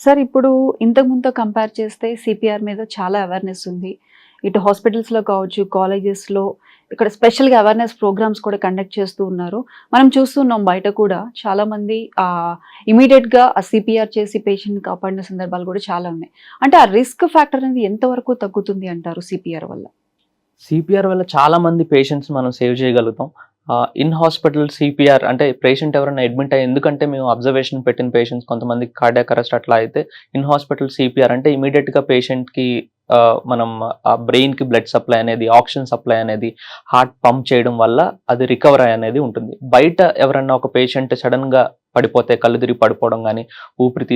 Sir ఇప్పుడు ఇంతకు ముందుతో compare చేస్తే సిపిఆర్ మీద చాలా అవేర్నెస్ ఉంది. ఇటు హాస్పిటల్స్‌లో కావచ్చు, కాలేజెస్‌లో ఇక్కడ స్పెషల్‌గా అవేర్నెస్ ప్రోగ్రామ్స్ కూడా కండక్ట్ చేస్తూ ఉన్నారు. మనం చూస్తున్నాం బయట కూడా చాలామంది ఇమ్మీడియేట్‌గా ఆ సిపిఆర్ చేసి పేషెంట్‌ని కాపాడిన సందర్భాలు కూడా చాలా ఉన్నాయి. అంటే ఆ రిస్క్ ఫ్యాక్టర్ అనేది ఎంతవరకు తగ్గుతుంది అంటారు సిపిఆర్ వల్ల? సిపిఆర్ వల్ల చాలా మంది పేషెంట్స్ మనం సేవ్ చేయగలుగుతాం. ఇన్ హాస్పిటల్ సిపిఆర్ అంటే పేషెంట్ ఎవరైనా అడ్మిట్ అయ్యి ఎందుకంటే మేము అబ్జర్వేషన్ పెట్టిన పేషెంట్స్ కొంతమంది కార్డియాక్ అరెస్ట్ అట్లా అయితే ఇన్ హాస్పిటల్ సిపిఆర్ అంటే ఇమీడియట్‌గా పేషెంట్‌కి మనం ఆ బ్రెయిన్‌కి బ్లడ్ సప్లై అనేది, ఆక్సిజన్ సప్లై అనేది హార్ట్ పంప్ చేయడం వల్ల అది రికవరీ అనేది ఉంటుంది. బయట ఎవరన్నా ఒక పేషెంట్ సడెన్‌గా పడిపోతే కళ్ళు తిరిగి పడిపోవడం గానీ, ఊపిరి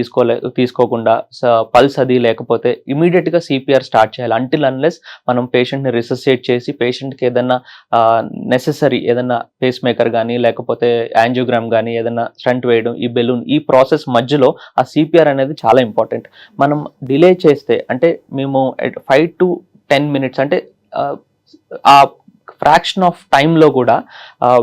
తీసుకోకుండా పల్స్ అది లేకపోతే ఇమ్మీడియేట్‌గా సిపిఆర్ స్టార్ట్ చేయాలి. అంటిల్ అన్లెస్ మనం పేషెంట్‌ని రిససియేట్ చేసి పేషెంట్‌కి ఏదన్నా నెసెసరీ ఏదన్నా పేస్ మేకర్ గానీ, లేకపోతే యాంజియోగ్రామ్ గానీ, ఏదన్నా స్టంట్ వేయడం, ఈ బెలూన్ ఈ ప్రాసెస్ మధ్యలో ఆ సిపిఆర్ అనేది చాలా ఇంపార్టెంట్. మనం డిలే చేస్తే అంటే మేము 5-10 మినిట్స్ అంటే ఆ ఫ్రాక్షన్ ఆఫ్ టైంలో కూడా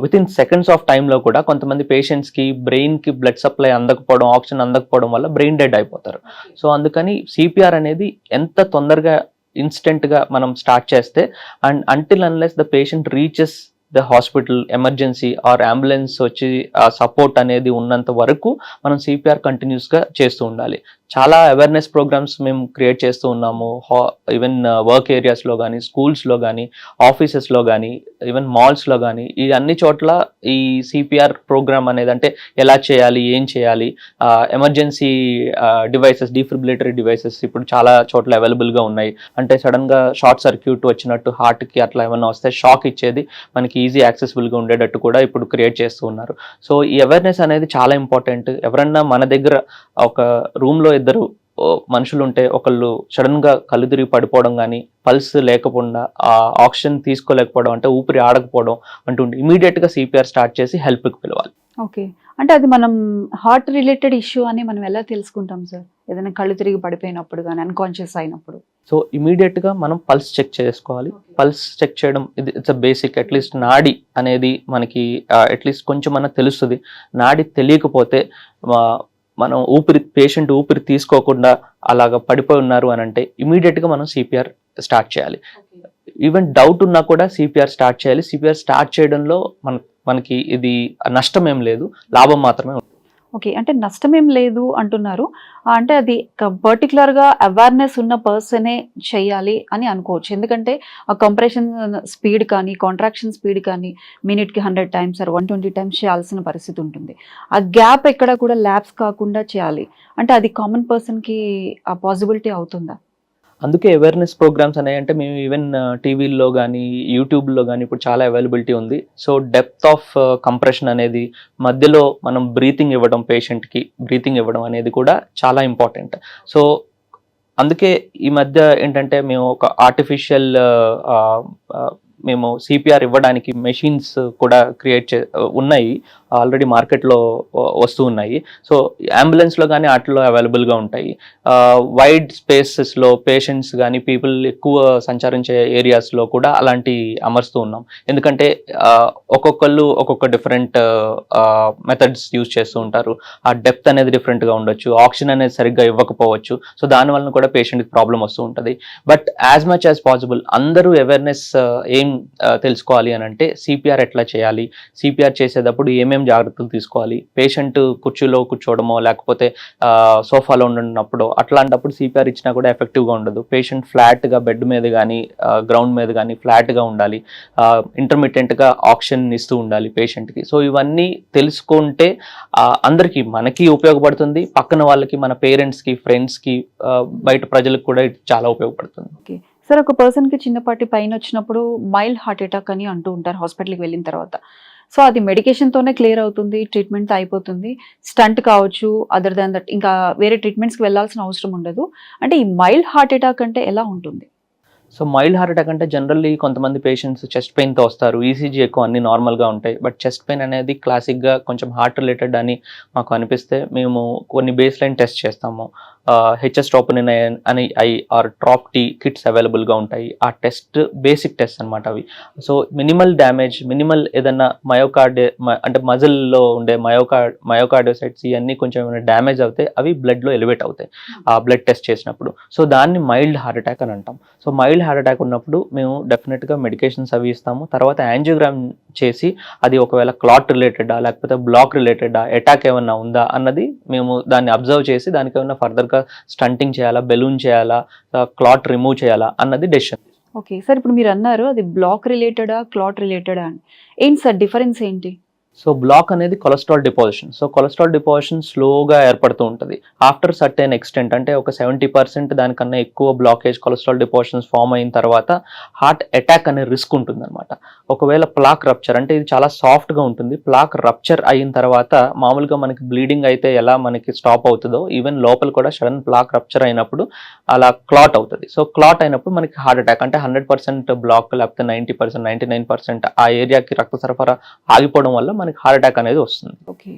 వితిన్ సెకండ్స్ ఆఫ్ టైంలో కూడా కొంతమంది పేషెంట్స్కి బ్రెయిన్కి బ్లడ్ సప్లై అందకపోవడం, ఆక్సిజన్ అందకపోవడం వల్ల బ్రెయిన్ డెడ్ అయిపోతారు. సో అందుకని సిపిఆర్ అనేది ఎంత తొందరగా ఇన్స్టెంట్గా మనం స్టార్ట్ చేస్తే and until unless the patient reaches the hospital emergency or ambulance వచ్చి సపోర్ట్ అనేది ఉన్నంత వరకు మనం సిపిఆర్ కంటిన్యూస్గా చేస్తూ ఉండాలి. చాలా అవేర్నెస్ ప్రోగ్రామ్స్ మేము క్రియేట్ చేస్తూ ఉన్నాము. ఈవెన్ వర్క్ ఏరియాస్లో కానీ, స్కూల్స్లో కానీ, ఆఫీసెస్లో కానీ, ఈవెన్ మాల్స్లో కానీ ఈ అన్ని చోట్ల ఈ సిపిఆర్ ప్రోగ్రామ్ అనేది అంటే ఎలా చేయాలి, ఏం చేయాలి, ఎమర్జెన్సీ డివైసెస్, డిఫిబ్రిలేటరీ డివైసెస్ ఇప్పుడు చాలా చోట్ల అవైలబుల్గా ఉన్నాయి. అంటే సడన్గా షార్ట్ సర్క్యూట్ వచ్చినట్టు హార్ట్కి అట్లా ఏమన్నా వస్తే షాక్ ఇచ్చేది మనకి ఈజీ యాక్సెసిబుల్గా ఉండేటట్టు కూడా ఇప్పుడు క్రియేట్ చేస్తూ ఉన్నారు. సో ఈ అవేర్నెస్ అనేది చాలా ఇంపార్టెంట్. ఎవరన్నా మన దగ్గర ఒక రూమ్లో ఇద్దరు మనుషులు ఉంటే ఒకళ్ళు సడన్ గా కళ్ళు తిరిగి పడిపోవడం కానీ, పల్స్ లేకపోకుండా ఆక్సిజన్ తీసుకోలేకపోవడం అంటే ఊపిరి ఆడకపోవడం అంటుంటే ఇమీడియట్ గా సిపిఆర్ స్టార్ట్ చేసి హెల్ప్ కి పిలవాలి. ఓకే, అంటే అది మనం హార్ట్ రిలేటెడ్ ఇష్యూ అని మనం ఎలా తెలుసుకుంటాం సార్? ఏదైనా కళ్ళు తిరిగి పడిపోయినప్పుడు కానీ, అన్కాన్షియస్ అయినప్పుడు? సో ఇమీడియట్ గా మనం పల్స్ చెక్ చేసుకోవాలి. పల్స్ చెక్ చేయడం ఇట్స్ అ బేసిక్. అట్లీస్ట్ నాడి అనేది మనకి అట్లీస్ట్ కొంచెం మనకు తెలుస్తుంది. నాడి తెలియకపోతే మనం పేషెంట్ ఊపిరి తీసుకోకుండా అలాగ పడిపోయి ఉన్నారు అని అంటే ఇమీడియట్గా మనం సిపిఆర్ స్టార్ట్ చేయాలి. ఈవెన్ డౌట్ ఉన్నా కూడా సిపిఆర్ స్టార్ట్ చేయాలి. సిపిఆర్ స్టార్ట్ చేయడంలో మనకి ఇది నష్టం ఏం లేదు, లాభం మాత్రమే. ఓకే, అంటే నష్టమేం లేదు అంటున్నారు. అంటే అది పర్టికులర్గా అవేర్నెస్ ఉన్న పర్సనే చేయాలి అని అనుకోవచ్చు. ఎందుకంటే ఆ కంప్రెషన్ స్పీడ్ కానీ, కాంట్రాక్షన్ స్పీడ్ కానీ మినిట్కి 100 టైమ్స్ ఆర్ 120 టైమ్స్ చేయాల్సిన పరిస్థితి ఉంటుంది. ఆ గ్యాప్ ఎక్కడ కూడా ల్యాబ్స్ కాకుండా చేయాలి అంటే అది కామన్ పర్సన్కి ఆ పాసిబిలిటీ అవుతుందా? అందుకే అవేర్నెస్ ప్రోగ్రామ్స్ అనేవి అంటే మేము ఈవెన్ టీవీల్లో కానీ, యూట్యూబ్లో కానీ ఇప్పుడు చాలా అవైలబిలిటీ ఉంది. సో డెప్త్ ఆఫ్ కంప్రెషన్ అనేది, మధ్యలో మనం బ్రీతింగ్ ఇవ్వడం, పేషెంట్కి బ్రీతింగ్ ఇవ్వడం అనేది కూడా చాలా ఇంపార్టెంట్. సో అందుకే ఈ మధ్య ఏంటంటే మేము ఒక ఆర్టిఫిషియల్ మేము సిపిఆర్ ఇవ్వడానికి మెషిన్స్ కూడా ఉన్నాయి, ఆల్రెడీ మార్కెట్లో వస్తూ ఉన్నాయి. సో అంబులెన్స్లో కానీ వాటిలో అవైలబుల్గా ఉంటాయి. వైడ్ స్పేసెస్లో పేషెంట్స్ కానీ పీపుల్ ఎక్కువ సంచరించే ఏరియాస్లో కూడా అలాంటి అమర్స్తూ ఉన్నాం. ఎందుకంటే ఒక్కొక్కళ్ళు ఒక్కొక్క డిఫరెంట్ మెథడ్స్ యూజ్ చేస్తూ ఉంటారు. ఆ డెప్త్ అనేది డిఫరెంట్గా ఉండొచ్చు, ఆక్సిజన్ అనేది సరిగ్గా ఇవ్వకపోవచ్చు. సో దానివల్ల కూడా పేషెంట్కి ప్రాబ్లం వస్తూ ఉంటుంది. But as much as possible అందరూ అవేర్నెస్ ఏం తెలుసుకోవాలి అని అంటే సిపిఆర్ ఎట్లా చేయాలి, సిపిఆర్ చేసేటప్పుడు ఏమేమి జాగ్రత్తలు తీసుకోవాలి, పేషెంట్ కుర్చీలో కూర్చోవడమో లేకపోతే సోఫాలో ఉన్నప్పుడు అట్లాంటప్పుడు సిపిఆర్ ఇచ్చినా కూడా ఎఫెక్టివ్గా ఉండదు. పేషెంట్ ఫ్లాట్గా బెడ్ మీద కానీ గ్రౌండ్ మీద కానీ ఫ్లాట్గా ఉండాలి, ఇంటర్మీడియట్గా ఆక్సిజన్ ఇస్తూ ఉండాలి పేషెంట్కి. సో ఇవన్నీ తెలుసుకుంటే అందరికీ, మనకి ఉపయోగపడుతుంది, పక్కన వాళ్ళకి, మన పేరెంట్స్కి, ఫ్రెండ్స్కి, బయట ప్రజలకు కూడా ఇది చాలా ఉపయోగపడుతుంది. ఓకే సార్, ఒక పర్సన్కి చిన్నపాటి పెయిన్ వచ్చినప్పుడు మైల్డ్ హార్ట్ అటాక్ అని అంటూ ఉంటారు హాస్పిటల్కి వెళ్ళిన తర్వాత. సో అది మెడికేషన్తోనే క్లియర్ అవుతుంది, ట్రీట్మెంట్ అయిపోతుంది, స్టంట్ కావచ్చు, అదర్ దాన్ దట్ ఇంకా వేరే ట్రీట్మెంట్స్కి వెళ్ళాల్సిన అవసరం ఉండదు. అంటే ఈ మైల్డ్ హార్ట్ అటాక్ అంటే ఎలా ఉంటుంది? సో మైల్డ్ హార్ట్ అటాక్ అంటే జనరల్లీ కొంతమంది పేషెంట్స్ చెస్ట్ పెయిన్తో వస్తారు, ఈసీజీ ఎక్కువ అన్ని నార్మల్గా ఉంటాయి. బట్ చెస్ట్ పెయిన్ అనేది క్లాసిక్గా కొంచెం హార్ట్ రిలేటెడ్ అని మాకు అనిపిస్తే మేము కొన్ని బేస్ లైన్ టెస్ట్ చేస్తాము. హెచ్ఎస్ ట్రోపోనిన్ అని ఆర్ ట్రాప్ టీ కిట్స్ అవైలబుల్గా ఉంటాయి. ఆ టెస్ట్ బేసిక్ టెస్ట్ అనమాట అవి. సో మినిమల్ డ్యామేజ్, మినిమల్ ఏదన్నా అంటే మజిల్లో ఉండే మయోకార్డియోసైట్స్ ఇవన్నీ కొంచెం ఏమైనా డ్యామేజ్ అవుతాయి, అవి బ్లడ్లో ఎలివేట్ అవుతాయి ఆ బ్లడ్ టెస్ట్ చేసినప్పుడు. సో దాన్ని మైల్డ్ హార్ట్ అటాక్ అని అంటాం. సో మైల్డ్ హార్ట్ అటాక్ ఉన్నప్పుడు మేము డెఫినెట్గా మెడికేషన్స్ అవి ఇస్తాము. తర్వాత యాంజియోగ్రామ్ చేసి అది ఒకవేళ క్లాట్ రిలేటెడా లేకపోతే బ్లాక్ రిలేటెడా, అటాక్ ఏమన్నా ఉందా అన్నది మేము దాన్ని అబ్జర్వ్ చేసి దానికి ఏమైనా ఫర్దర్గా స్టంటింగ్ చేయాలా, బెలూన్ చేయాలా, క్లాట్ రిమూవ్ చేయాలా అన్నది డెసిషన్. ఓకే సార్, ఇప్పుడు మీరు అన్నారు అది బ్లాక్ రిలేటెడా క్లాట్ రిలేటెడా అని. ఏంటి సార్ డిఫరెన్స్ ఏంటి? సో బ్లాక్ అనేది cholesterol deposition. So cholesterol deposition స్లోగా ఏర్పడుతూ ఉంటుంది. ఆఫ్టర్ సర్టెన్ ఎక్స్టెంట్, అంటే ఒక 70% దానికన్నా ఎక్కువ బ్లాకేజ్ కొలెస్ట్రాల్ డిపాజిషన్స్ ఫామ్ అయిన తర్వాత హార్ట్ అటాక్ అనే రిస్క్ ఉంటుంది అనమాట. ఒకవేళ ప్లాక్ రప్చర్, అంటే ఇది చాలా సాఫ్ట్గా ఉంటుంది, ప్లాక్ రప్చర్ అయిన తర్వాత మామూలుగా మనకి బ్లీడింగ్ అయితే ఎలా మనకి స్టాప్ అవుతుందో, ఈవెన్ లోపల కూడా సడన్ ప్లాక్ రప్చర్ అయినప్పుడు అలా క్లాట్ అవుతుంది. సో క్లాట్ అయినప్పుడు మనకి హార్ట్ అటాక్, అంటే 100% బ్లాక్ లేకపోతే 90%, 99% ఆ ఏరియాకి రక్త సరఫరా ఆగిపోవడం వల్ల మనకి హార్ట్ అటాక్ అనేది వస్తుంది. ఓకే.